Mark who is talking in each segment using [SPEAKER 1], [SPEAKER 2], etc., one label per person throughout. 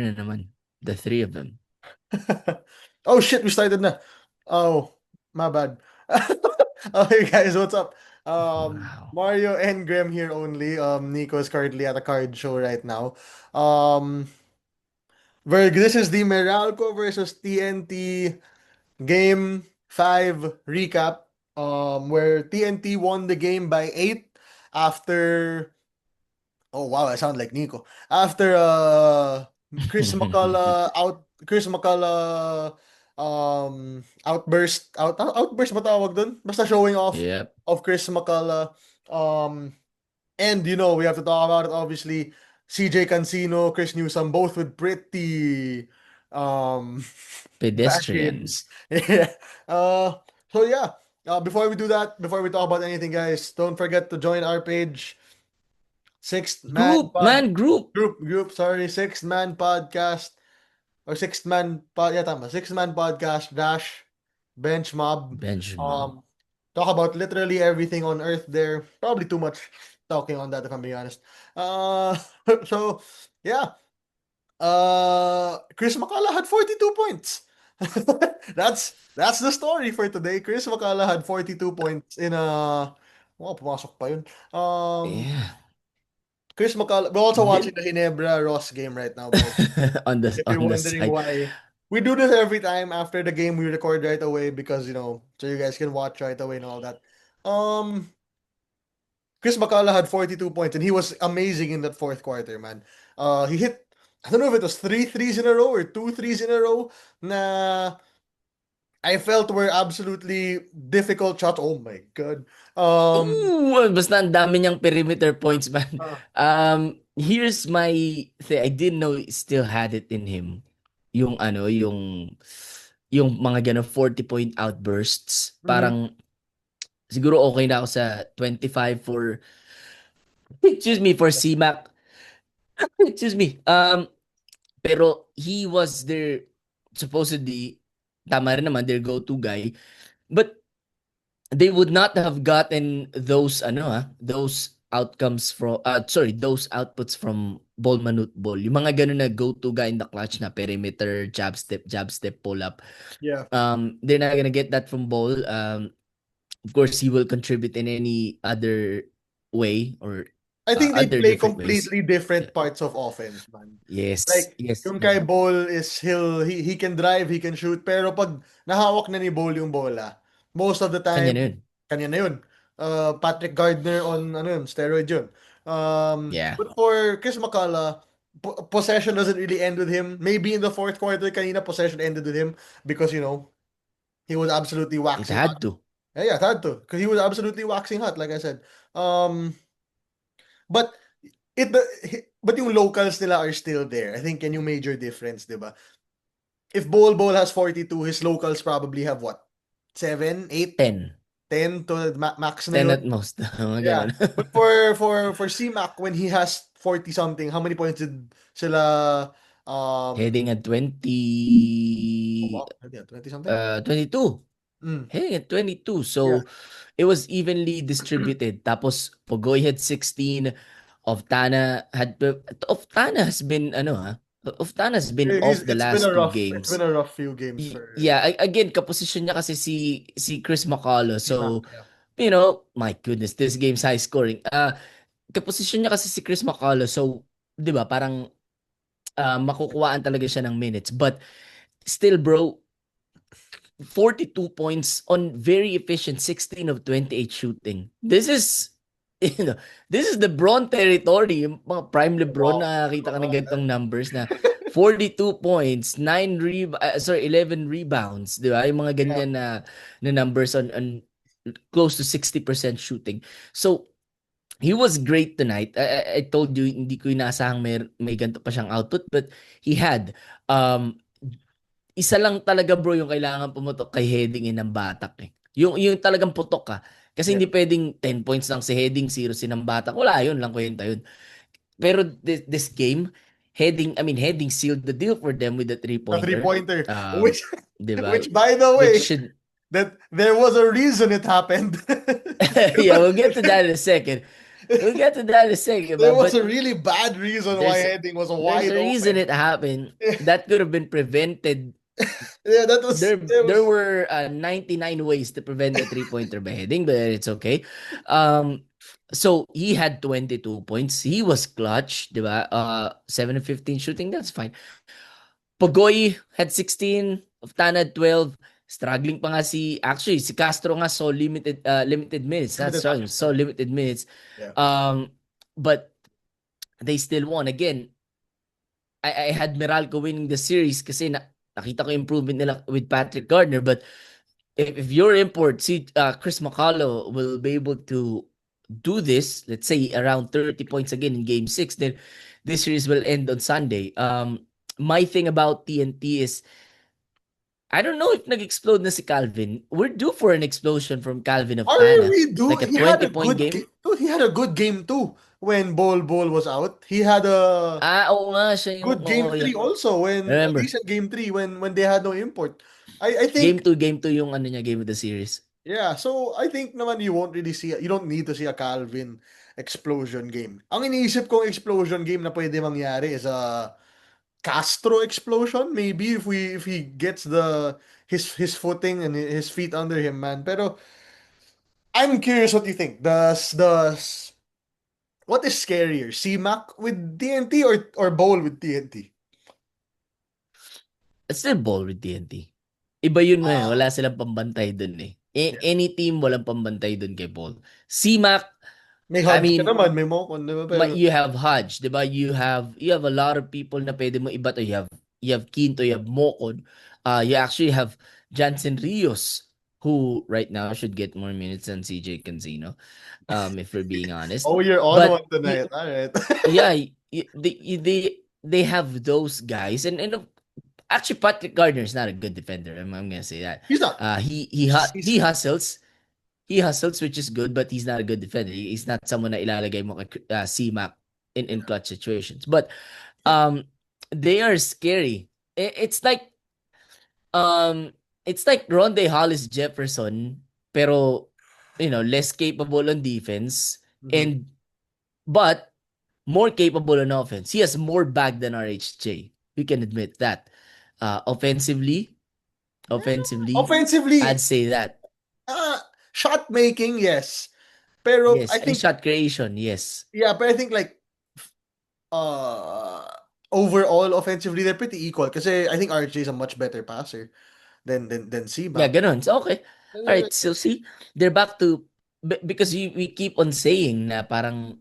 [SPEAKER 1] na naman. The three of them.
[SPEAKER 2] Oh shit, we started na. Oh, my bad. Okay, guys, what's up?
[SPEAKER 1] Wow.
[SPEAKER 2] Mario and Graham here only. Nico is currently at a card show right now. Um, Verg, this is the Meralco versus TNT Game 5 recap. Where TNT won the game by 8 after. Oh wow, I sound like Nico. After Chris McCullough outburst ba tawag dun? Basta showing off
[SPEAKER 1] Yep.
[SPEAKER 2] of Chris McCullough. Um and we have to talk about it obviously. CJ Cancino, Chris Newsom, both with pretty um bad
[SPEAKER 1] Pedestrian.
[SPEAKER 2] games. Yeah. So yeah. Before we do that, before we talk about anything, guys, don't forget to join our page. Sixth Man
[SPEAKER 1] Group, man, group.
[SPEAKER 2] Sorry, Sixth Man Podcast or Sixth Man Pod, yeah, tama. Sixth Man Podcast dash Bench Mob.
[SPEAKER 1] Bench mob.
[SPEAKER 2] Um, Talk about literally everything on earth there. Probably too much talking on that if I'm being honest. Uh, so yeah. Chris McCullough had 42 points. That's the story for today. Chris McCullough had 42 points in a pumasok pa yun.
[SPEAKER 1] Yeah.
[SPEAKER 2] Chris McCullough. We're also watching
[SPEAKER 1] Did
[SPEAKER 2] the Ginebra Ross game right now, by the way.
[SPEAKER 1] on the
[SPEAKER 2] If you're
[SPEAKER 1] on the
[SPEAKER 2] wondering
[SPEAKER 1] side.
[SPEAKER 2] why, we do this every time after the game. We record right away because so you guys can watch right away and all that. Um, Chris McCullough had 42 points and he was amazing in that fourth quarter, man. He hit. I don't know if it was three threes in a row or two threes in a row. Na I felt were absolutely difficult shots. Oh my god.
[SPEAKER 1] Ooh, basta ang dami niyang perimeter points, man.
[SPEAKER 2] Uh,
[SPEAKER 1] Here's my thing. I didn't know he still had it in him. Yung ano, yung mga ganun 40-point outbursts.
[SPEAKER 2] mhm.
[SPEAKER 1] Parang siguro okay na ako sa 25 for excuse me for CMAC. Excuse me. Pero he was their supposedly tama rin naman their go-to guy. But they would not have gotten those those outcomes from those outputs from ball manut ball. Yung mga ganun na go-to guy in the clutch na perimeter, jab step, pull up.
[SPEAKER 2] Yeah.
[SPEAKER 1] They're not gonna get that from ball. Of course, he will contribute in any other way or
[SPEAKER 2] I think they
[SPEAKER 1] other
[SPEAKER 2] play
[SPEAKER 1] different ways.
[SPEAKER 2] completely different parts of offense, man.
[SPEAKER 1] Yes,
[SPEAKER 2] Like,
[SPEAKER 1] yes.
[SPEAKER 2] yung kay Ball is he can drive, he can shoot, pero pag nahawak na ni Ball yung bola, most of the
[SPEAKER 1] Kanya
[SPEAKER 2] time,
[SPEAKER 1] na yun.
[SPEAKER 2] kanya na yun. Patrick Gardner on steroid yun.
[SPEAKER 1] Yeah.
[SPEAKER 2] But for Chris McCullough, possession doesn't really end with him. Maybe in the fourth quarter, kanina possession ended with him because, he was absolutely
[SPEAKER 1] It
[SPEAKER 2] waxing hot.
[SPEAKER 1] had to.
[SPEAKER 2] Yeah, it had to. Because he was absolutely waxing hot, like I said. But it but yung locals nila are still there. I think yan yung major difference, 'di ba? If Bol has 42, his locals probably have what? 7, 8,
[SPEAKER 1] 10.
[SPEAKER 2] 10 to max na
[SPEAKER 1] 10
[SPEAKER 2] yun.
[SPEAKER 1] at most. Mga
[SPEAKER 2] Yeah.
[SPEAKER 1] ganun.
[SPEAKER 2] But for CMAC when he has 40 something, how many points did sila
[SPEAKER 1] Heading at 20
[SPEAKER 2] wow, 20 something?
[SPEAKER 1] 22.
[SPEAKER 2] Mm,
[SPEAKER 1] Heading at 22.
[SPEAKER 2] yeah.
[SPEAKER 1] So, it was evenly distributed. Tapos, Pogoy had 16. Oftana has been, Oftana has been off the
[SPEAKER 2] It's been a
[SPEAKER 1] last two
[SPEAKER 2] rough it's been
[SPEAKER 1] games.
[SPEAKER 2] a rough few games for
[SPEAKER 1] Yeah, again, kaposisyon niya kasi si Chris McCullough.
[SPEAKER 2] CMAC.
[SPEAKER 1] So,
[SPEAKER 2] Yeah.
[SPEAKER 1] my goodness, this game's high scoring. Kaposisyon niya kasi si Chris McCullough. So, 'di ba, parang makukuhaan talaga siya ng minutes. But still, bro, 42 points on very efficient 16 of 28 shooting. This is you know, this is the Bron territory. Yung mga prime LeBron
[SPEAKER 2] Wow.
[SPEAKER 1] na nakakita ka ng ganitong numbers na 42 points, 11 rebounds, 'di ba? Yung mga
[SPEAKER 2] Yeah.
[SPEAKER 1] ganyan na numbers on close to 60% shooting. So, he was great tonight. I told you hindi ko inasahang may ganito pa siyang output but he had isa lang talaga bro yung kailangan pumutok kay heading in ng Batak eh. Yung talagang putok ka. Kasi
[SPEAKER 2] Yeah.
[SPEAKER 1] hindi pwedeng 10 points lang si heading, 0 si ng Batak. Wala yun lang kwenta yun. Pero this game, heading sealed the deal for them with the
[SPEAKER 2] A
[SPEAKER 1] three-pointer.
[SPEAKER 2] three-pointer. Which,
[SPEAKER 1] 'Di ba?
[SPEAKER 2] which by the
[SPEAKER 1] Which
[SPEAKER 2] way,
[SPEAKER 1] should
[SPEAKER 2] that there was a reason it happened.
[SPEAKER 1] yeah, we'll get to that in a second. We'll get to that in a second,
[SPEAKER 2] There was
[SPEAKER 1] but
[SPEAKER 2] a really bad reason why
[SPEAKER 1] there's
[SPEAKER 2] heading was
[SPEAKER 1] there's
[SPEAKER 2] wide
[SPEAKER 1] a reason
[SPEAKER 2] open.
[SPEAKER 1] it happened.
[SPEAKER 2] Yeah,
[SPEAKER 1] That could have been prevented.
[SPEAKER 2] yeah,
[SPEAKER 1] There were 99 ways to prevent a three-pointer by heading, but it's okay. Um, so he had 22 points. He was clutch, diba? 7 of 15 shooting, that's fine. Pogoy had 16, Oftana had 12. Struggling pa nga actually si Castro nga so limited minutes. That's
[SPEAKER 2] limited
[SPEAKER 1] strong.
[SPEAKER 2] action
[SPEAKER 1] So
[SPEAKER 2] time.
[SPEAKER 1] limited minutes.
[SPEAKER 2] Yeah.
[SPEAKER 1] But they still won. Again, I had Meralco winning the series kasi nakita ko improvement nila with Patrick Gardner. But if your import, see Chris McCullough will be able to do this, let's say around 30 points again in game 6, then this series will end on Sunday. My thing about TNT is I don't know if nag-explode na si Calvin. We're due for an explosion from Calvin of
[SPEAKER 2] Are
[SPEAKER 1] Tana.
[SPEAKER 2] we do?
[SPEAKER 1] Like a
[SPEAKER 2] He had a
[SPEAKER 1] 20-point
[SPEAKER 2] good
[SPEAKER 1] game.
[SPEAKER 2] game. Dude, he had a good game too when Bol was out. He had a
[SPEAKER 1] Oo nga siya yung,
[SPEAKER 2] good game
[SPEAKER 1] oo,
[SPEAKER 2] three
[SPEAKER 1] yeah.
[SPEAKER 2] also when a
[SPEAKER 1] Remember,
[SPEAKER 2] decent game three when they had no import. I think
[SPEAKER 1] game 2 yung ano niya, game of the series.
[SPEAKER 2] yeah, so I think naman you don't need to see a Calvin explosion game. Ang iniisip kong explosion game na pwede mangyari is a Castro explosion maybe if he gets his footing and his feet under him, man. Pero I'm curious what you think. What is scarier, C-Mac with TNT or Bowl with TNT?
[SPEAKER 1] It's still ball with TNT. Iba yun eh.
[SPEAKER 2] Ah,
[SPEAKER 1] Wala silang pambantay dun eh.
[SPEAKER 2] yeah.
[SPEAKER 1] Any team walang pambantay dun kay Paul. C-Mac,
[SPEAKER 2] May
[SPEAKER 1] I
[SPEAKER 2] Hodge ka
[SPEAKER 1] mean,
[SPEAKER 2] naman, may Mocon, di ba? Pero
[SPEAKER 1] you have Hodge, 'di ba? You have a lot of people na pwede mo ibato. You have Quinto, you have Mocon. You actually have Jansen Rios, who right now should get more minutes than CJ Cancino, if we're being honest.
[SPEAKER 2] oh, you're on one
[SPEAKER 1] But
[SPEAKER 2] tonight. All right.
[SPEAKER 1] yeah, they have those guys, and actually Patrick Gardner is not a good defender. I'm gonna say that.
[SPEAKER 2] He's not.
[SPEAKER 1] He
[SPEAKER 2] He's
[SPEAKER 1] hustles. He hustles, which is good, but he's not a good defender. He's not someone na ilalagay mo kay C-Mac in clutch situations. But they are scary. Um it's like Ronde Hollis Jefferson, pero less capable on defense
[SPEAKER 2] Mhm.
[SPEAKER 1] and but more capable on offense. He has more bag than RHJ. We can admit that. Offensively,
[SPEAKER 2] Offensively,
[SPEAKER 1] I'd say that.
[SPEAKER 2] uh, shot making, yes. Pero
[SPEAKER 1] Yes,
[SPEAKER 2] I
[SPEAKER 1] and
[SPEAKER 2] think,
[SPEAKER 1] shot creation, yes.
[SPEAKER 2] yeah, but I think like uh overall offensively they're pretty equal kasi I think RJ is a much better passer than
[SPEAKER 1] Yeah,
[SPEAKER 2] C-Mac.
[SPEAKER 1] ganun. So, okay. All right. So, see, they're back to, because we keep on saying na parang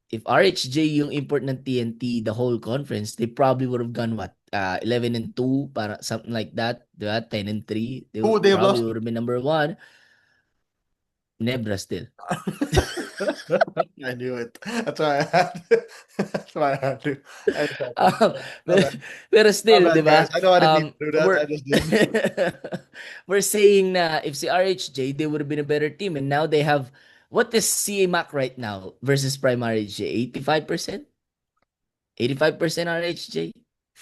[SPEAKER 1] if RHJ yung import ng TNT the whole conference, they probably would have gone what? 11-2, para something like that. Diba? 10-3. They
[SPEAKER 2] Who would they have
[SPEAKER 1] probably
[SPEAKER 2] lost
[SPEAKER 1] would
[SPEAKER 2] to?
[SPEAKER 1] have been number one. Nebra still.
[SPEAKER 2] I knew it. That's why I had that's why I had to. I just had to.
[SPEAKER 1] Um,
[SPEAKER 2] My
[SPEAKER 1] pero,
[SPEAKER 2] bad.
[SPEAKER 1] pero
[SPEAKER 2] My
[SPEAKER 1] still,
[SPEAKER 2] bad,
[SPEAKER 1] di
[SPEAKER 2] guys.
[SPEAKER 1] ba?
[SPEAKER 2] I know I didn't mean to do that. I
[SPEAKER 1] We're
[SPEAKER 2] just did.
[SPEAKER 1] we're saying na if si RHJ, they would have been a better team. And now they have, what is CMAC right now versus Prime RHJ? 85%? 85% RHJ?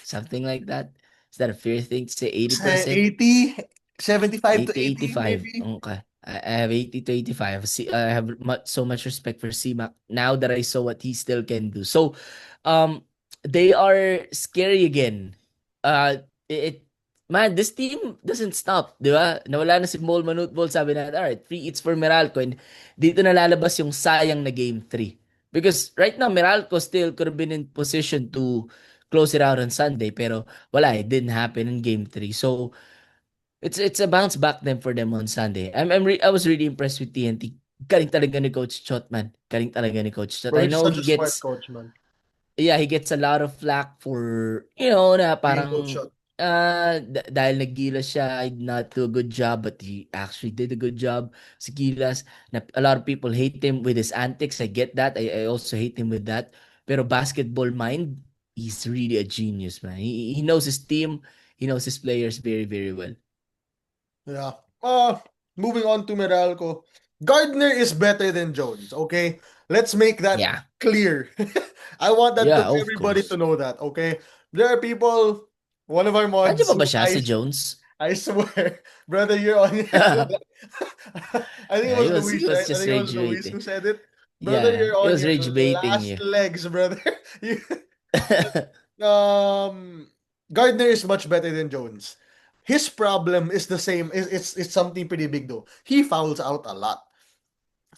[SPEAKER 1] Something like that? Is that a fair thing to say? 80%?
[SPEAKER 2] 80, 75 to
[SPEAKER 1] 80,
[SPEAKER 2] 80
[SPEAKER 1] 85.
[SPEAKER 2] maybe.
[SPEAKER 1] Okay. I have 80 to 85. See, I have so much respect for CMAC now that I saw what he still can do. So, they are scary again. It man, this team doesn't stop, di ba? Nawala na si Mol Manutbol, sabi na, all right, free hits for Meralco, and dito na lalabas yung sayang na game 3. Because right now, Meralco still could have been in position to close it out on Sunday, pero wala, it didn't happen in game 3. So, it's a bounce back then for them on Sunday. I was really impressed with TNT. Galing talaga ni Coach Chot, man. Galing talaga ni Coach Chot.
[SPEAKER 2] Bro,
[SPEAKER 1] I
[SPEAKER 2] he's
[SPEAKER 1] know
[SPEAKER 2] such a smart coach, man.
[SPEAKER 1] he gets a lot of flack for, na
[SPEAKER 2] Being coach
[SPEAKER 1] parang,
[SPEAKER 2] shot.
[SPEAKER 1] dahil naggilas siya, I did not do a good job, but he actually did a good job. Si Gilas, a lot of people hate him with his antics. I get that. I also hate him with that. Pero basketball mind, he's really a genius, man. He knows his team. He knows his players very, very well.
[SPEAKER 2] Yeah. Moving on to Meralco. Gardner is better than Jones, okay? Let's make that
[SPEAKER 1] Yeah.
[SPEAKER 2] clear. I want
[SPEAKER 1] Yeah, of
[SPEAKER 2] everybody to
[SPEAKER 1] course.
[SPEAKER 2] know that, okay? There are people, one of our
[SPEAKER 1] Nandiyan
[SPEAKER 2] mods,
[SPEAKER 1] pa ba siya si Jones?
[SPEAKER 2] I swear, brother, you're on.
[SPEAKER 1] Yeah,
[SPEAKER 2] I think it was
[SPEAKER 1] he
[SPEAKER 2] Luis,
[SPEAKER 1] was
[SPEAKER 2] right? I
[SPEAKER 1] just
[SPEAKER 2] think it was Luis
[SPEAKER 1] graduating.
[SPEAKER 2] who said it. Brother,
[SPEAKER 1] Yeah,
[SPEAKER 2] you're
[SPEAKER 1] he
[SPEAKER 2] on
[SPEAKER 1] was
[SPEAKER 2] your
[SPEAKER 1] rage baiting
[SPEAKER 2] last
[SPEAKER 1] you.
[SPEAKER 2] legs, brother. You, um, Gardner is much better than Jones. His problem is the same. It's something pretty big though. He fouls out a lot.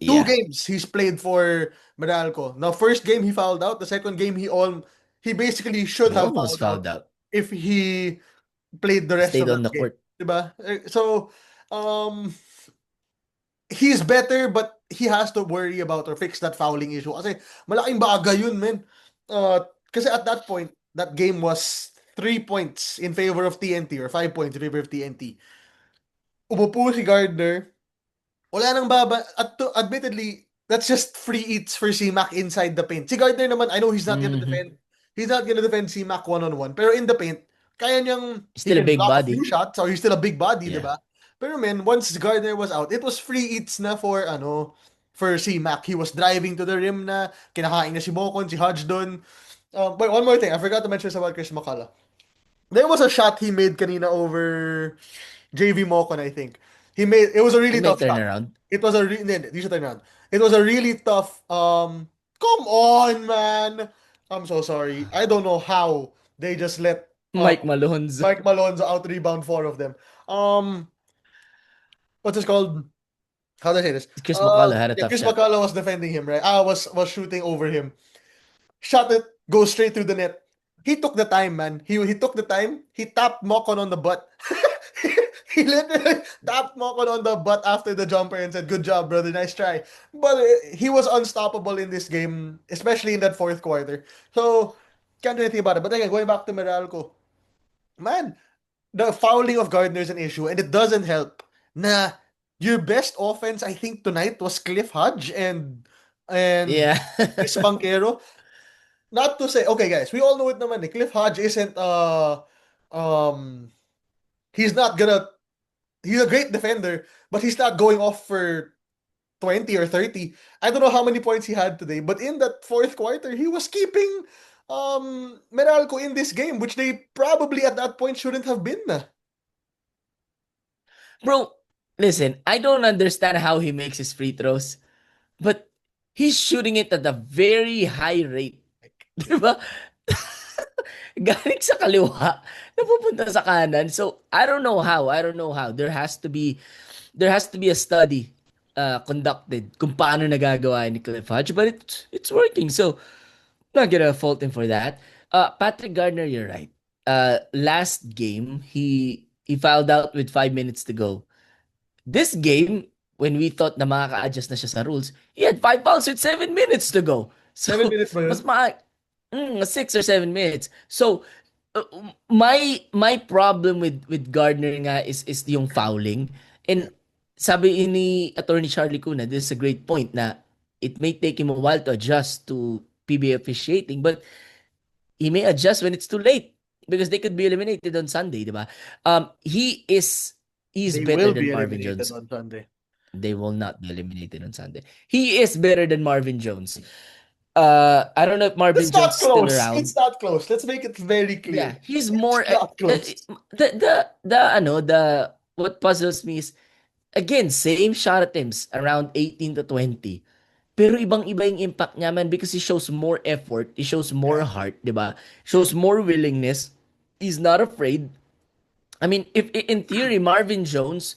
[SPEAKER 2] Two
[SPEAKER 1] Yeah,
[SPEAKER 2] games he's played for Meralco. Now, first game he fouled out. The second game he basically should
[SPEAKER 1] he
[SPEAKER 2] have
[SPEAKER 1] almost
[SPEAKER 2] fouled
[SPEAKER 1] fouled
[SPEAKER 2] out
[SPEAKER 1] out.
[SPEAKER 2] if he played the rest
[SPEAKER 1] Stayed
[SPEAKER 2] of
[SPEAKER 1] on
[SPEAKER 2] that
[SPEAKER 1] the
[SPEAKER 2] game.
[SPEAKER 1] court.
[SPEAKER 2] Diba? So, um, he's better but he has to worry about or fix that fouling issue. Kasi malaking bagay yun, man. Kasi at that point, that game was 3 points in favor of TNT or 5 points in favor of TNT. Umupo si Gardner. Wala nang admittedly, that's just free eats for C-Mac inside the paint. Si Gardner naman, I know
[SPEAKER 1] Mhm.
[SPEAKER 2] he's not gonna defend C-Mac one-on-one. Pero in the paint, kaya niyang, he
[SPEAKER 1] Still a
[SPEAKER 2] can
[SPEAKER 1] big
[SPEAKER 2] block a few
[SPEAKER 1] body.
[SPEAKER 2] shots, or he's still a big body,
[SPEAKER 1] Yeah.
[SPEAKER 2] diba? Pero man, once Gardner was out, it was free eats na for C-Mac. He was driving to the rim na, kinakain na si Bocon, si Hodge dun. But one more thing, I forgot to mention about Chris McCullough. There was a shot he made kanina over JV Mocon, I think. It was a
[SPEAKER 1] He
[SPEAKER 2] really
[SPEAKER 1] might
[SPEAKER 2] tough
[SPEAKER 1] turn
[SPEAKER 2] shot.
[SPEAKER 1] around.
[SPEAKER 2] It was a hindi, di siya turn around. It was a really tough come on, man. I'm so sorry. I don't know how they just let
[SPEAKER 1] Mike Malone's.
[SPEAKER 2] Mike Malonzo out rebound four of them. Um what's this called? How do I say this?
[SPEAKER 1] Chris McCullough had a
[SPEAKER 2] Yeah,
[SPEAKER 1] tough
[SPEAKER 2] Chris
[SPEAKER 1] shot.
[SPEAKER 2] McCullough was defending him, right? I was shooting over him. Shot it, goes straight through the net. He took the time, man. He took the time. He tapped Mocon on the butt. He literally tapped Mocon on the butt after the jumper and said, "Good job, brother. Nice try." But he was unstoppable in this game, especially in that fourth quarter. So can't do anything about it. But again, going back to Meralco, man, the fouling of Gardner is an issue, and it doesn't help. Nah, your best offense, I think, tonight was Cliff Hodge and
[SPEAKER 1] Yeah.
[SPEAKER 2] Chris Banquero. Not to say, okay, guys, we all know it naman. Cliff Hodge isn't um he's not gonna he's a great defender, but he's not going off for 20 or 30. I don't know how many points he had today, but in that fourth quarter, he was keeping Meralco in this game, which they probably at that point shouldn't have been na.
[SPEAKER 1] Bro, listen, I don't understand how he makes his free throws, but he's shooting it at a very high rate. Diba? Galing sa kaliwa, napupunta sa kanan. So, I don't know how. I don't know how. There has to be a study conducted kung paano nagagawa ni Cliff Hodge, but it's working. So, not gonna fault him for that. Patrick Gardner, you're right. Last game, he fouled out with 5 minutes to go. This game, when we thought na makaka-adjust na siya sa rules, he had 5 fouls with 7 minutes to go.
[SPEAKER 2] 7 minutes ba yun?
[SPEAKER 1] Mas 6 or 7 minutes. So, my problem with Gardner nga is yung fouling. And sabi ni Attorney Charlie Cuna, this is a great point na it may take him a while to adjust to PBA officiating, but he may adjust when it's too late because they could be eliminated on Sunday, di ba? He's
[SPEAKER 2] They
[SPEAKER 1] better
[SPEAKER 2] will
[SPEAKER 1] than
[SPEAKER 2] be
[SPEAKER 1] Marvin
[SPEAKER 2] eliminated
[SPEAKER 1] Jones.
[SPEAKER 2] on Sunday.
[SPEAKER 1] They will not be eliminated on Sunday. He is better than Marvin Jones. I don't know if Marvin
[SPEAKER 2] It's
[SPEAKER 1] Jones
[SPEAKER 2] not
[SPEAKER 1] is still
[SPEAKER 2] close. It's
[SPEAKER 1] around.
[SPEAKER 2] not close. Let's make it very
[SPEAKER 1] Yeah,
[SPEAKER 2] clear.
[SPEAKER 1] he's
[SPEAKER 2] It's
[SPEAKER 1] more
[SPEAKER 2] not close.
[SPEAKER 1] the what puzzles me is again same shot attempts around 18 to 20. Pero ibang-iba yung impact niya man because he shows more effort, he shows more
[SPEAKER 2] Yeah.
[SPEAKER 1] heart, 'di ba? Shows more willingness. He's not afraid. I mean, if in theory Marvin Jones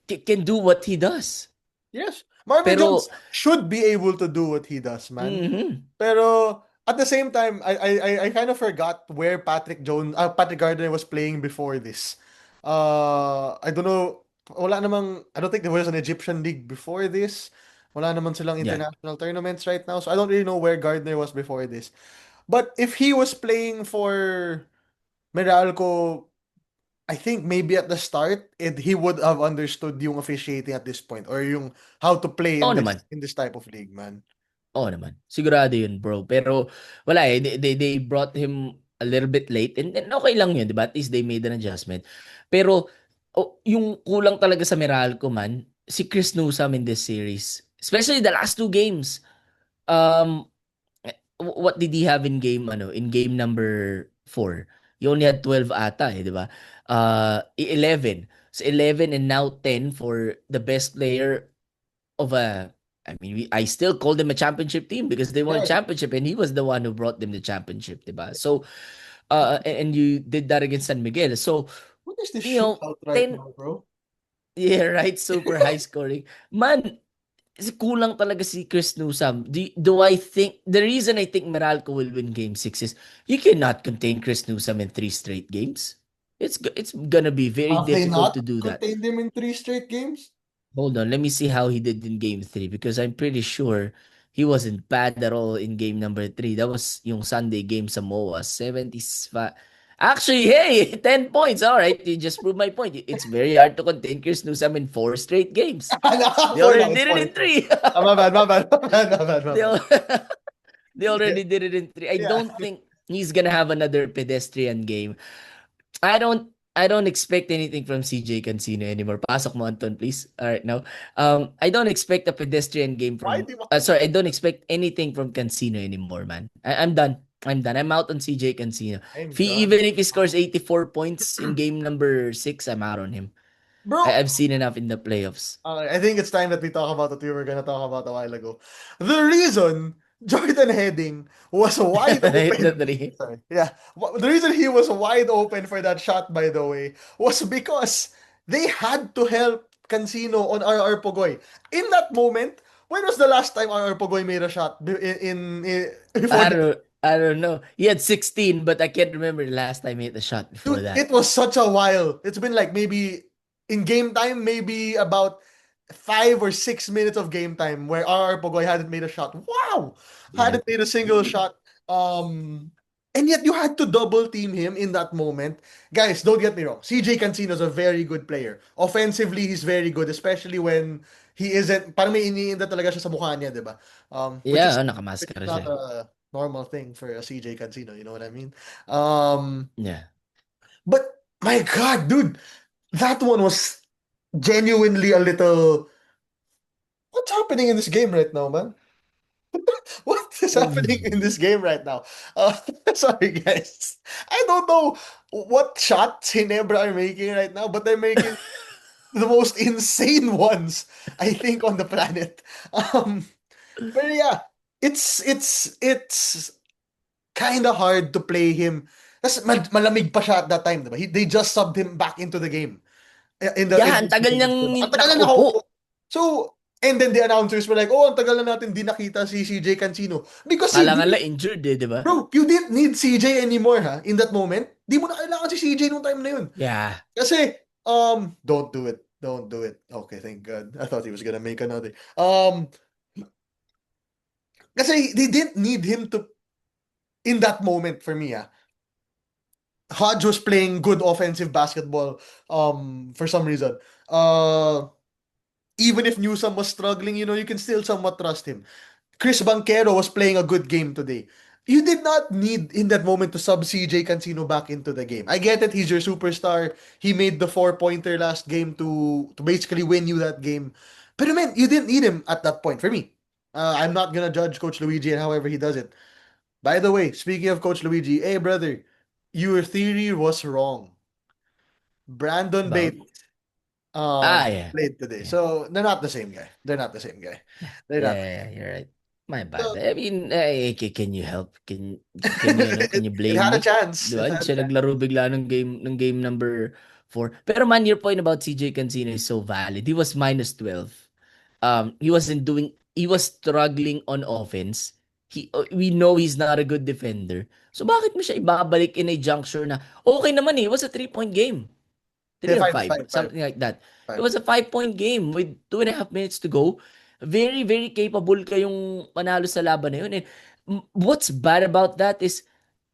[SPEAKER 1] can do what he does.
[SPEAKER 2] Yes. Marvin Jones
[SPEAKER 1] Pero
[SPEAKER 2] should be able to do what he does, man.
[SPEAKER 1] mhm.
[SPEAKER 2] Pero at the same time, I kind of forgot where Patrick Gardner was playing before this. I don't know. I don't think there was an Egyptian league before this. Wala naman silang
[SPEAKER 1] Yeah.
[SPEAKER 2] international tournaments right now. So I don't really know where Gardner was before this. But if he was playing for Meralco, I think maybe at the start, he would have understood yung officiating at this point or yung how to play
[SPEAKER 1] Oo
[SPEAKER 2] in this
[SPEAKER 1] naman.
[SPEAKER 2] in this type of league, man.
[SPEAKER 1] Oo naman. Sigurado yun, bro. Pero wala eh. They brought him a little bit late. And okay lang yun, di ba? At least they made an adjustment. Pero yung kulang talaga sa Meralco, man, si Chris Newsome in this series. Especially the last two games. Um, what did he have in game number 4? He only had 12 ata eh, di ba? 11. So 11 and now 10 for the best player of a I mean, I still call them a championship team because they won a
[SPEAKER 2] Yeah.
[SPEAKER 1] championship and he was the one who brought them the championship, diba? So, and you did that against San Miguel. So,
[SPEAKER 2] What is this
[SPEAKER 1] you know,
[SPEAKER 2] shootout right
[SPEAKER 1] 10,
[SPEAKER 2] now, bro?
[SPEAKER 1] yeah, right, super high scoring. Man, kulang talaga si Chris Newsome. Do I think, the reason I think Meralco will win game 6 is you cannot contain Chris Newsome in 3 straight games. It's gonna be very
[SPEAKER 2] Have they
[SPEAKER 1] difficult
[SPEAKER 2] not
[SPEAKER 1] to do that.
[SPEAKER 2] contained him in 3 straight games?
[SPEAKER 1] Hold on, let me see how he did in game 3 because I'm pretty sure he wasn't bad at all in game number 3. That was yung Sunday game sa MOA, 75. Actually, hey, 10 points. All right, you just proved my point. It's very hard to contain Chris Newsome in 4 straight games. They
[SPEAKER 2] Four
[SPEAKER 1] already
[SPEAKER 2] now, it's
[SPEAKER 1] did it
[SPEAKER 2] four,
[SPEAKER 1] in
[SPEAKER 2] it's four.
[SPEAKER 1] 3.
[SPEAKER 2] My bad, my bad, my bad, my bad, my
[SPEAKER 1] They
[SPEAKER 2] bad.
[SPEAKER 1] al- they already did it in 3. I
[SPEAKER 2] Yeah.
[SPEAKER 1] don't think he's gonna have another pedestrian game. I don't expect anything from CJ Cancino anymore. Pasok mo, Anton, please. All right, now. I don't expect a pedestrian game
[SPEAKER 2] Why
[SPEAKER 1] from
[SPEAKER 2] do you
[SPEAKER 1] sorry, I don't expect anything from Cancino anymore, man. I'm done. I'm done. I'm out on CJ Cancino.
[SPEAKER 2] I'm
[SPEAKER 1] Even
[SPEAKER 2] done.
[SPEAKER 1] if he scores 84 points in game number 6, I'm out on him.
[SPEAKER 2] Bro,
[SPEAKER 1] I've seen enough in the playoffs.
[SPEAKER 2] I think it's time that we talk about what we were gonna talk about a while ago. The reason Jordan Heading was wide
[SPEAKER 1] Hit the
[SPEAKER 2] open.
[SPEAKER 1] three.
[SPEAKER 2] Sorry. Yeah. The reason he was wide open for that shot, by the way, was because they had to help Cancino on RR Pogoy. In that moment, when was the last time RR Pogoy made a shot before
[SPEAKER 1] I
[SPEAKER 2] that?
[SPEAKER 1] don't I don't know. He had 16, but I can't remember the last time he hit the shot before
[SPEAKER 2] Dude,
[SPEAKER 1] that.
[SPEAKER 2] it was such a while. It's been like maybe in game time, maybe about 5 or 6 minutes of game time where RR Pogoy hadn't made a shot. Wow!
[SPEAKER 1] Yeah.
[SPEAKER 2] Hadn't made a single shot. Um, and yet you had to double team him in that moment. Guys, don't get me wrong. CJ Cancino is a very good player. Offensively, he's very good, especially when he isn't, parang may iniinda talaga siya sa mukha niya, di ba?
[SPEAKER 1] Yeah,
[SPEAKER 2] Which is
[SPEAKER 1] nakamaskara
[SPEAKER 2] not
[SPEAKER 1] siya.
[SPEAKER 2] a normal thing for a CJ Cancino, you know what I mean? Um,
[SPEAKER 1] Yeah.
[SPEAKER 2] but my God, dude, that one was genuinely a little. What's happening in this game right now, man? What is happening in this game right now? Uh, sorry, guys. I don't know what shots Hinebra are making right now, but they're making the most insane ones, I think, on the planet. Um, but yeah, it's kind of hard to play him. That's malamig pa siya at that time, diba? They just subbed him back into the game. In
[SPEAKER 1] Yeah, ang
[SPEAKER 2] those
[SPEAKER 1] tagal
[SPEAKER 2] games,
[SPEAKER 1] niyang
[SPEAKER 2] diba? Ang tagal na nakaupo.
[SPEAKER 1] nakaupo.
[SPEAKER 2] So, and then the announcers were like, oh, ang tagal na natin di nakita si CJ Cancino. Because
[SPEAKER 1] Kala nga la injured eh, di ba?
[SPEAKER 2] bro, you didn't need CJ anymore, ha, in that moment. Di mo na kailangan si CJ nung time na yun.
[SPEAKER 1] Yeah.
[SPEAKER 2] Kasi, don't do it. Don't do it. Okay, thank God. I thought he was gonna make another. Kasi they didn't need him to, in that moment for me, ha. Hodge was playing good offensive basketball, for some reason. Even if Newsom was struggling, you can still somewhat trust him. Chris Banquero was playing a good game today. You did not need in that moment to sub CJ Cancino back into the game. I get it, he's your superstar. He made the 4-pointer last game to basically win you that game. But man, you didn't need him at that point for me. I'm not gonna judge Coach Luigi and however he does it. By the way, speaking of Coach Luigi, hey brother, your theory was wrong. Brandon
[SPEAKER 1] About
[SPEAKER 2] Bates
[SPEAKER 1] yeah.
[SPEAKER 2] played today.
[SPEAKER 1] Yeah.
[SPEAKER 2] So they're not the same guy. They're not the same guy. They're not.
[SPEAKER 1] Yeah, you're right. My bad.
[SPEAKER 2] So,
[SPEAKER 1] I mean, can you help? Can you
[SPEAKER 2] it
[SPEAKER 1] blame
[SPEAKER 2] had a
[SPEAKER 1] me?
[SPEAKER 2] chance.
[SPEAKER 1] Di
[SPEAKER 2] It
[SPEAKER 1] ba?
[SPEAKER 2] had a
[SPEAKER 1] Siya
[SPEAKER 2] chance.
[SPEAKER 1] naglaro bigla ng game number 4. Pero man, your point about CJ Cancino is so valid. He was minus 12. He was struggling on offense. We know he's not a good defender. So bakit mo siya ibabalik in a juncture na okay naman eh, it was a 3-point game.
[SPEAKER 2] Yeah,
[SPEAKER 1] 3 or
[SPEAKER 2] five,
[SPEAKER 1] 5,
[SPEAKER 2] five, five,
[SPEAKER 1] something like that. It
[SPEAKER 2] five.
[SPEAKER 1] was a 5-point game with 2.5 minutes to go. Very, very capable kayong manalo sa laban na yun. And what's bad about that is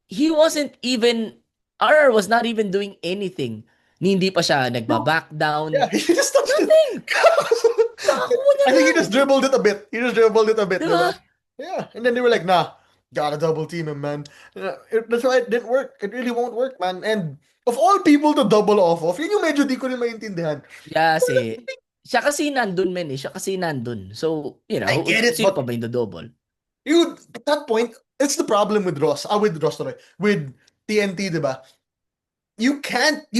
[SPEAKER 1] he wasn't even, RR was not even doing anything. Hindi pa siya
[SPEAKER 2] Bro,
[SPEAKER 1] nagba-back down.
[SPEAKER 2] yeah, he just touched it.
[SPEAKER 1] Nothing! Kakakuha niya
[SPEAKER 2] I think he
[SPEAKER 1] lang.
[SPEAKER 2] just dribbled it a bit. He just dribbled it a bit,
[SPEAKER 1] Diba?
[SPEAKER 2] diba? Yeah, and then they were like, nah, gotta double team him, man. That's why it didn't work. It really won't work, man. And of all people to double off, yun yung medyo di ko rin maintindihan.
[SPEAKER 1] Kasi, siya kasi nandun, men eh. Siya kasi nandun. So,
[SPEAKER 2] I get it,
[SPEAKER 1] sino pa
[SPEAKER 2] but
[SPEAKER 1] ba yung double?
[SPEAKER 2] at that point, it's the problem with Ross, sorry, with TNT, diba? You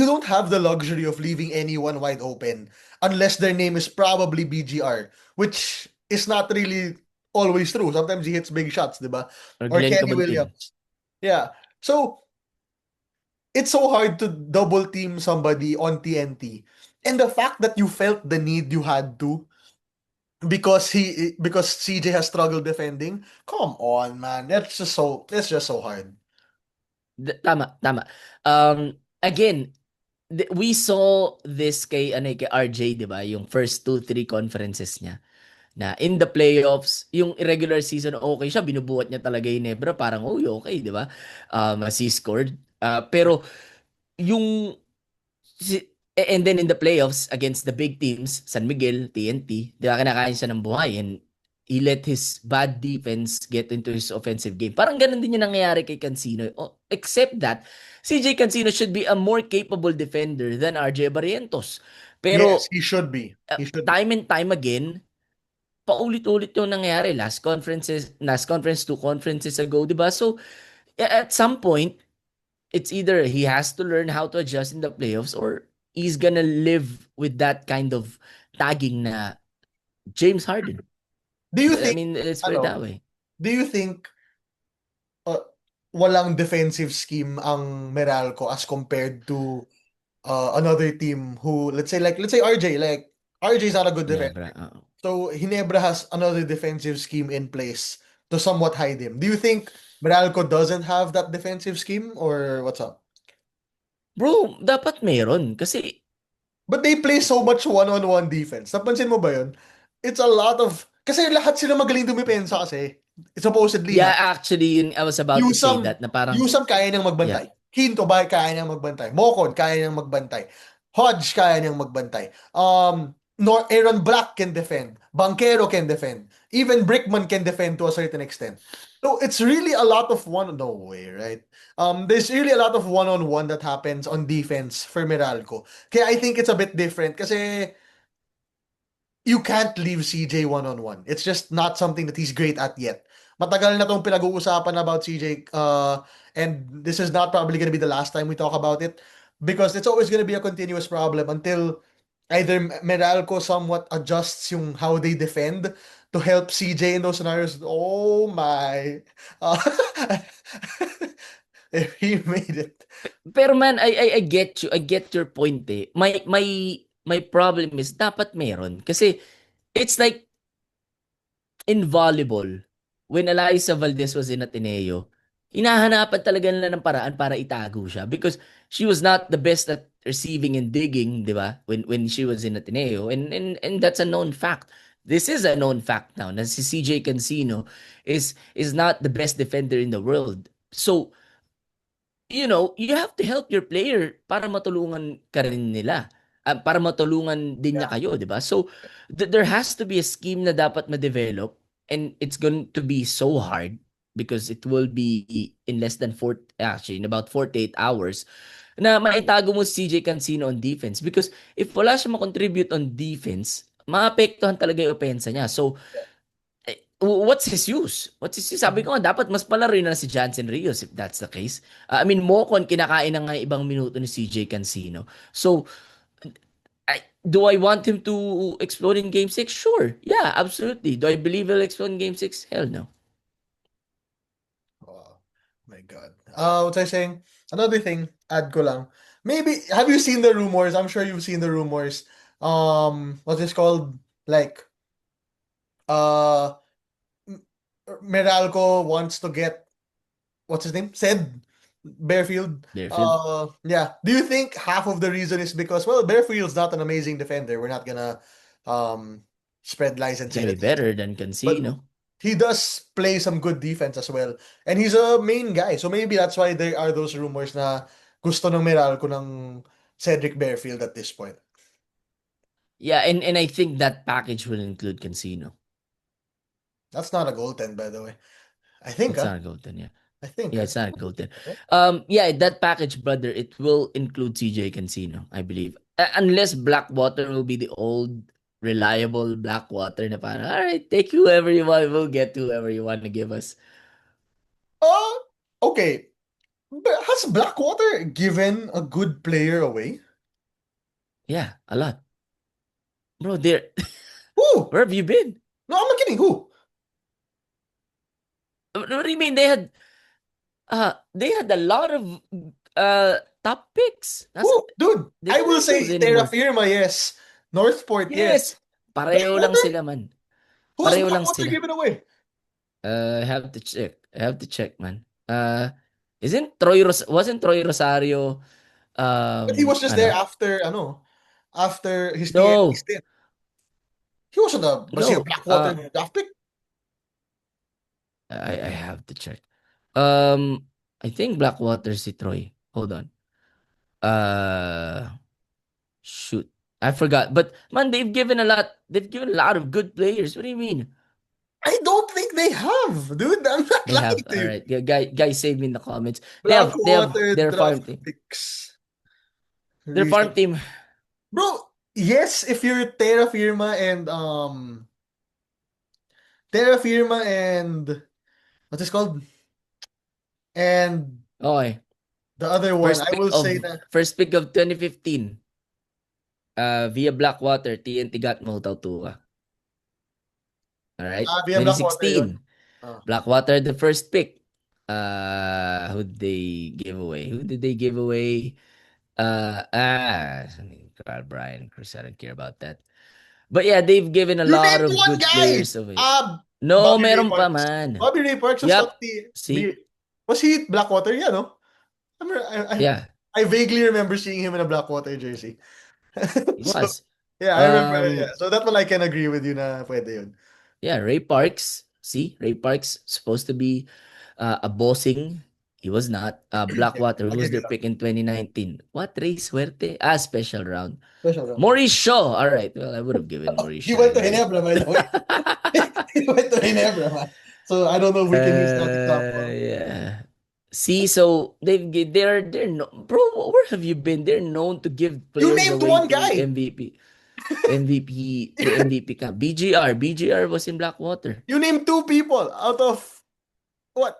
[SPEAKER 2] don't have the luxury of leaving anyone wide open unless their name is probably BGR, which is not really always true. Sometimes he hits big shots, diba?
[SPEAKER 1] Or
[SPEAKER 2] Or
[SPEAKER 1] Glenn
[SPEAKER 2] Kenny
[SPEAKER 1] Cabantin.
[SPEAKER 2] Williams. Yeah. So it's so hard to double team somebody on TNT. And the fact that you felt the need you had to because CJ has struggled defending, come on, man. It's just so hard.
[SPEAKER 1] Tama, tama. Again, we saw this kay, ano, kay RJ, di ba? Yung first 2, 3 conferences niya. Na in the playoffs, yung irregular season, okay siya. Binubuhat niya talaga yung Nebra. Parang, oh, okay, di ba? As he scored. Pero, yung and then in the playoffs against the big teams, San Miguel, TNT, di ba kinakain siya ng buhay and he let his bad defense get into his offensive game. Parang ganun din yung nangyayari kay Cancino. Oh, except that, CJ Cancino should be a more capable defender than RJ Barrientos.
[SPEAKER 2] Yes,
[SPEAKER 1] Pero
[SPEAKER 2] he should be. He should be.
[SPEAKER 1] time and time again, paulit-ulit yung nangyayari. Last conference, 2 conferences ago, di ba? So, at some point, it's either he has to learn how to adjust in the playoffs or he's gonna live with that kind of tagging na James Harden.
[SPEAKER 2] Do you
[SPEAKER 1] I
[SPEAKER 2] think,
[SPEAKER 1] mean, let's put it
[SPEAKER 2] ano,
[SPEAKER 1] that way.
[SPEAKER 2] do you think uh, walang defensive scheme ang Meralco as compared to another team who, let's say RJ, like RJ is not a good
[SPEAKER 1] Nebra.
[SPEAKER 2] defender. So Hinebra has another defensive scheme in place to somewhat hide him. Do you think Meralco doesn't have that defensive scheme or what's up?
[SPEAKER 1] Bro, dapat meron. Kasi,
[SPEAKER 2] But they play so much one-on-one defense. Napansin mo ba yun? It's a lot of... Kasi lahat sila magaling dumipensa kasi. Supposedly,
[SPEAKER 1] yeah,
[SPEAKER 2] ha?
[SPEAKER 1] actually, I was about to say
[SPEAKER 2] Yusam,
[SPEAKER 1] that na parang,
[SPEAKER 2] Yusam kaya niyang
[SPEAKER 1] yeah.
[SPEAKER 2] magbantay. Hinto ba kaya niyang magbantay? Mokon kaya niyang magbantay. Hodge kaya niyang magbantay. Aaron Black can defend. Banquero can defend. Even Brickman can defend to a certain extent. So it's really a lot of one. No way, right? There's really a lot of one-on-one that happens on defense for Meralco. Kaya I think it's a bit different kasi you can't leave CJ one-on-one. It's just not something that he's great at yet. Matagal na tong pinag-uusapan about CJ, and this is not probably gonna be the last time we talk about it because it's always gonna be a continuous problem until either Meralco somewhat adjusts yung how they defend to help CJ in those scenarios. Oh my. Uh, if he made it.
[SPEAKER 1] Pero man, I get you. I get your point eh. My problem is dapat meron. Kasi, it's like, in volleyball, when Eliza Valdez was in Ateneo, hinahanapan talaga nila ng paraan para itago siya because she was not the best at receiving and digging, di ba? When she was in Ateneo. And that's a known fact. This is a known fact now na si CJ Cancino is not the best defender in the world. So, you have to help your player para matulungan ka rin nila. Para matulungan din niya
[SPEAKER 2] Yeah.
[SPEAKER 1] kayo, di ba? So, there has to be a scheme na dapat ma-develop and it's going to be so hard because it will be in less than actually, in about 48 hours na maitago mo si CJ Cancino on defense because if wala siya makontribute on defense, maapektuhan talaga yung opensa niya. So, what's his use? What's his use? Sabi ko nga, dapat mas palaro na si Jansen Rios if that's the case. I mean, Mocon, kinakain na nga ibang minuto ni CJ Cancino. So, do I want him to explode in Game 6? Sure. Yeah, absolutely. Do I believe he'll explode in Game 6? Hell no.
[SPEAKER 2] Oh my God. What was I saying? Another thing, add ko lang. Maybe, have you seen the rumors? I'm sure you've seen the rumors. What's this called? Like, uh, Meralco wants to get, what's his name? Said Bearfield.
[SPEAKER 1] Barefield.
[SPEAKER 2] Yeah. Do you think half of the reason is because, well, Bearfield's not an amazing defender. We're not gonna, um, spread lies and say
[SPEAKER 1] Gonna be
[SPEAKER 2] that he is.
[SPEAKER 1] better than
[SPEAKER 2] But
[SPEAKER 1] Cancino.
[SPEAKER 2] he does play some good defense as well. And he's a main guy. So maybe that's why there are those rumors na gusto ng Meralco ng Cedric Bearfield at this point.
[SPEAKER 1] Yeah, and I think that package will include Cancino.
[SPEAKER 2] That's not a goaltend, by the way. I think,
[SPEAKER 1] It's not a golden, yeah.
[SPEAKER 2] I think.
[SPEAKER 1] Yeah,
[SPEAKER 2] I
[SPEAKER 1] it's not a golden. Yeah, that package, brother, it will include CJ Cancino, I believe. Unless Blackwater will be the old reliable Blackwater na parang, all right, take whoever you want, we'll get whoever you want to give us.
[SPEAKER 2] Okay. But has Blackwater given a good player away?
[SPEAKER 1] Yeah, a lot. Bro, there
[SPEAKER 2] Who?
[SPEAKER 1] where have you been?
[SPEAKER 2] No, I'm not kidding. Who?
[SPEAKER 1] What do you mean? They had a lot of top picks.
[SPEAKER 2] Who? Dude,
[SPEAKER 1] They
[SPEAKER 2] I
[SPEAKER 1] don't
[SPEAKER 2] will
[SPEAKER 1] have those
[SPEAKER 2] say Terra
[SPEAKER 1] anymore.
[SPEAKER 2] Firma, yes. Northport, yes.
[SPEAKER 1] Yes. Pareho lang
[SPEAKER 2] Blackwater?
[SPEAKER 1] sila, man.
[SPEAKER 2] Who's
[SPEAKER 1] Pareho lang
[SPEAKER 2] Blackwater
[SPEAKER 1] sila.
[SPEAKER 2] given away?
[SPEAKER 1] I have to check. I have to check, man. Isn't wasn't Troy Rosario
[SPEAKER 2] But he was just there
[SPEAKER 1] ano?
[SPEAKER 2] after, after his TNT
[SPEAKER 1] No.
[SPEAKER 2] stint. Was he a
[SPEAKER 1] No.
[SPEAKER 2] Blackwater draft pick?
[SPEAKER 1] I have to check. Um I think Blackwater si Troy. Hold on. Uh Shoot. I forgot. But man, they've given a lot of good players. What do you mean?
[SPEAKER 2] I don't think they have, dude. I'm not
[SPEAKER 1] They
[SPEAKER 2] lying
[SPEAKER 1] have.
[SPEAKER 2] to
[SPEAKER 1] All
[SPEAKER 2] you.
[SPEAKER 1] right. Guys save me in the comments. They have
[SPEAKER 2] Blackwater
[SPEAKER 1] their farm
[SPEAKER 2] draft
[SPEAKER 1] team.
[SPEAKER 2] picks.
[SPEAKER 1] Their farm
[SPEAKER 2] Recent.
[SPEAKER 1] team.
[SPEAKER 2] Bro, yes, if you're Terra Firma and what's this called? And
[SPEAKER 1] Okay.
[SPEAKER 2] the other one, I will say that
[SPEAKER 1] First pick of 2015. Via Blackwater, TNT got Mo Tautua. All right.
[SPEAKER 2] via Blackwater yun.
[SPEAKER 1] 2016. Blackwater the first pick. Who did they give away? Who did they give away? Carl Brian, Chris, I don't care about that. But yeah, they've given a
[SPEAKER 2] You
[SPEAKER 1] lot
[SPEAKER 2] named
[SPEAKER 1] of
[SPEAKER 2] one
[SPEAKER 1] good
[SPEAKER 2] guy.
[SPEAKER 1] players away. No,
[SPEAKER 2] Bobby Ray
[SPEAKER 1] meron pa
[SPEAKER 2] Parks.
[SPEAKER 1] man.
[SPEAKER 2] Bobby Ray Parks was on
[SPEAKER 1] Yep. See?
[SPEAKER 2] was he Blackwater? Yeah, no?
[SPEAKER 1] Yeah,
[SPEAKER 2] I vaguely remember seeing him in a Blackwater jersey.
[SPEAKER 1] he
[SPEAKER 2] So,
[SPEAKER 1] was.
[SPEAKER 2] yeah, I remember. Yeah.
[SPEAKER 1] Um,
[SPEAKER 2] So that one I can agree with you na pwede yun.
[SPEAKER 1] yeah, Ray Parks. See, Ray Parks supposed to be a bossing. He was not.
[SPEAKER 2] Yeah,
[SPEAKER 1] Blackwater,
[SPEAKER 2] I'll
[SPEAKER 1] who was
[SPEAKER 2] give you
[SPEAKER 1] their
[SPEAKER 2] that.
[SPEAKER 1] pick in 2019? What, Ray Suerte? Special round.
[SPEAKER 2] Special round.
[SPEAKER 1] Maurice Shaw. All right. Well, I would have given Maurice
[SPEAKER 2] He
[SPEAKER 1] Shaw
[SPEAKER 2] went to
[SPEAKER 1] anyway.
[SPEAKER 2] Ginebra, by the way. He went to Ginebra, man. So I don't know if we can use that example.
[SPEAKER 1] Yeah. See, so they're no, bro. Where have you been? They're known to give
[SPEAKER 2] You
[SPEAKER 1] players
[SPEAKER 2] named
[SPEAKER 1] away
[SPEAKER 2] one
[SPEAKER 1] to
[SPEAKER 2] guy.
[SPEAKER 1] MVP camp. BGR was in Blackwater.
[SPEAKER 2] You named two people out of what?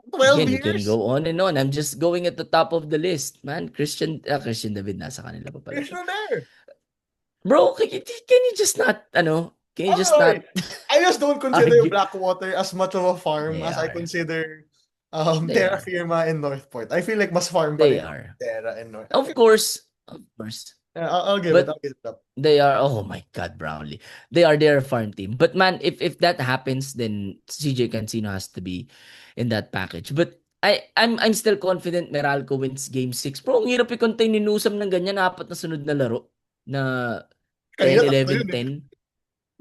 [SPEAKER 2] 12
[SPEAKER 1] Again, we can
[SPEAKER 2] years?
[SPEAKER 1] go on and on. I'm just going at the top of the list, man. Christian David nasa kanila pa pala
[SPEAKER 2] You're
[SPEAKER 1] siya.
[SPEAKER 2] still there.
[SPEAKER 1] Bro, can you just not can you
[SPEAKER 2] I'm
[SPEAKER 1] just
[SPEAKER 2] sorry.
[SPEAKER 1] not
[SPEAKER 2] I just don't consider
[SPEAKER 1] argue?
[SPEAKER 2] Blackwater as much of a farm
[SPEAKER 1] They
[SPEAKER 2] as I
[SPEAKER 1] are.
[SPEAKER 2] consider
[SPEAKER 1] They
[SPEAKER 2] Terra
[SPEAKER 1] are.
[SPEAKER 2] Firma and Northport. I feel like mas farm pa
[SPEAKER 1] They
[SPEAKER 2] rin
[SPEAKER 1] are.
[SPEAKER 2] Terra and North.
[SPEAKER 1] Of course. Of course.
[SPEAKER 2] Yeah, I'll give it.
[SPEAKER 1] But
[SPEAKER 2] I'll give it up.
[SPEAKER 1] they are, oh my God, Brownlee. They are their farm team. But man, if that happens, then CJ Cancino has to be in that package. But I'm still confident Meralco wins game 6. Bro, ang hirap i-contain ni Nusam ng ganyan, apat na sunod na laro na
[SPEAKER 2] Kanina
[SPEAKER 1] 10,
[SPEAKER 2] tatlo
[SPEAKER 1] 11,
[SPEAKER 2] yun eh.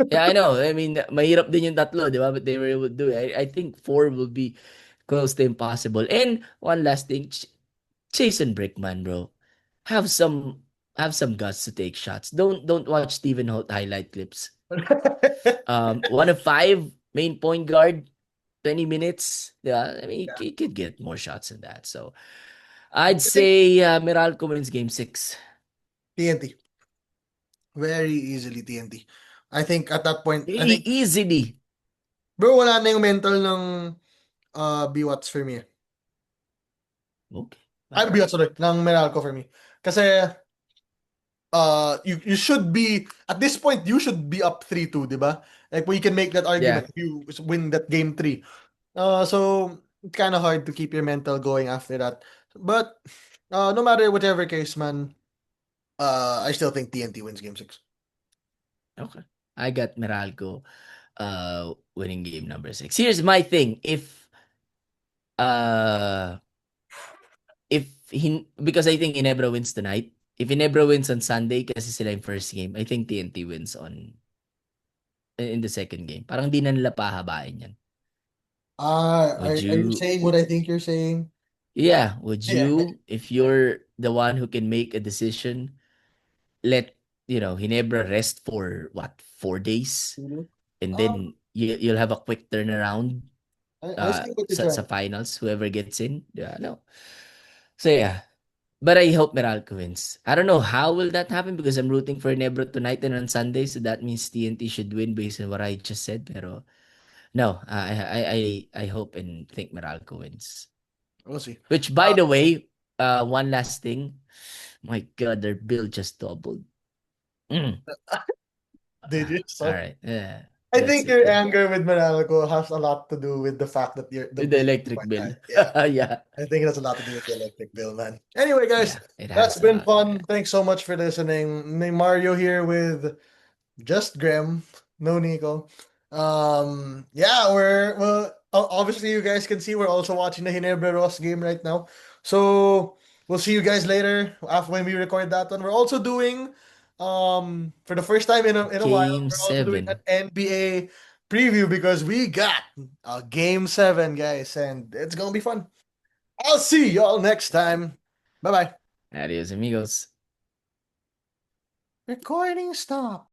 [SPEAKER 1] 10. Yeah, I know. I mean, mahirap din yung tatlo, di ba? But they were able to do it. I think 4 will be close to impossible. And one last thing, Jason Brickman, bro. Have some have some guts to take shots. Don't watch Stephen Holt highlight clips. 1 of 5 main point guard, 20 minutes. Yeah, I mean he could get more shots than that. So I'd
[SPEAKER 2] I think
[SPEAKER 1] say Meralco wins game 6.
[SPEAKER 2] TNT. Very easily TNT. I think at that point, I think,
[SPEAKER 1] Easily.
[SPEAKER 2] bro, wala na yung mental ng B-Watts for me.
[SPEAKER 1] Okay.
[SPEAKER 2] Ay, B-Watts, sorry, ng Meralco for me. Kasi, you should be, at this point, you should be up 3-2, di ba? Like, we can make that argument if you win that game 3. So, it's kind of hard to keep your mental going after that. But, no matter whatever case, man, I still think TNT wins game 6.
[SPEAKER 1] Okay. I got Meralco winning game number 6. Here's my thing. Because I think Ginebra wins tonight. If Ginebra wins on Sunday kasi sila yung first game, I think TNT wins in the second game. Parang di na nila pahabain yan.
[SPEAKER 2] Are you saying what I think you're saying?
[SPEAKER 1] Yeah, would
[SPEAKER 2] Yeah.
[SPEAKER 1] you, if you're the one who can make a decision, let Ginebra rest for what, 4 days? And then you'll have a quick turnaround
[SPEAKER 2] I see what you're
[SPEAKER 1] sa
[SPEAKER 2] trying.
[SPEAKER 1] finals, whoever gets in. Yeah, no. So yeah. But I hope Meralco wins. I don't know how will that happen because I'm rooting for Ginebra tonight and on Sunday, so that means TNT should win based on what I just said. Pero no, I hope and think Meralco wins.
[SPEAKER 2] We'll see.
[SPEAKER 1] Which, by the way, one last thing. My God, their bill just doubled.
[SPEAKER 2] Did you?
[SPEAKER 1] All right. Yeah.
[SPEAKER 2] I
[SPEAKER 1] That's
[SPEAKER 2] think
[SPEAKER 1] it.
[SPEAKER 2] your
[SPEAKER 1] Yeah.
[SPEAKER 2] anger with Meralco has a lot to do with the fact that the
[SPEAKER 1] With the
[SPEAKER 2] bill is
[SPEAKER 1] electric
[SPEAKER 2] quite
[SPEAKER 1] bill.
[SPEAKER 2] high. Yeah.
[SPEAKER 1] Yeah.
[SPEAKER 2] I think it has a lot to do with the electric bill, man. Anyway, guys,
[SPEAKER 1] Yeah. It
[SPEAKER 2] that's
[SPEAKER 1] has a
[SPEAKER 2] been
[SPEAKER 1] lot.
[SPEAKER 2] fun.
[SPEAKER 1] Yeah.
[SPEAKER 2] Thanks so much for listening. Mario here with just Graham, no Nico. Yeah, obviously you guys can see we're also watching the Ginebra Ross game right now. So we'll see you guys later after when we record that one. We're also doing for the first time in a while,
[SPEAKER 1] Game
[SPEAKER 2] we're also doing an
[SPEAKER 1] 7.
[SPEAKER 2] NBA preview because we got a game 7, guys, and it's gonna be fun. I'll see y'all next time. Bye bye.
[SPEAKER 1] Adios, amigos.
[SPEAKER 2] Recording stop.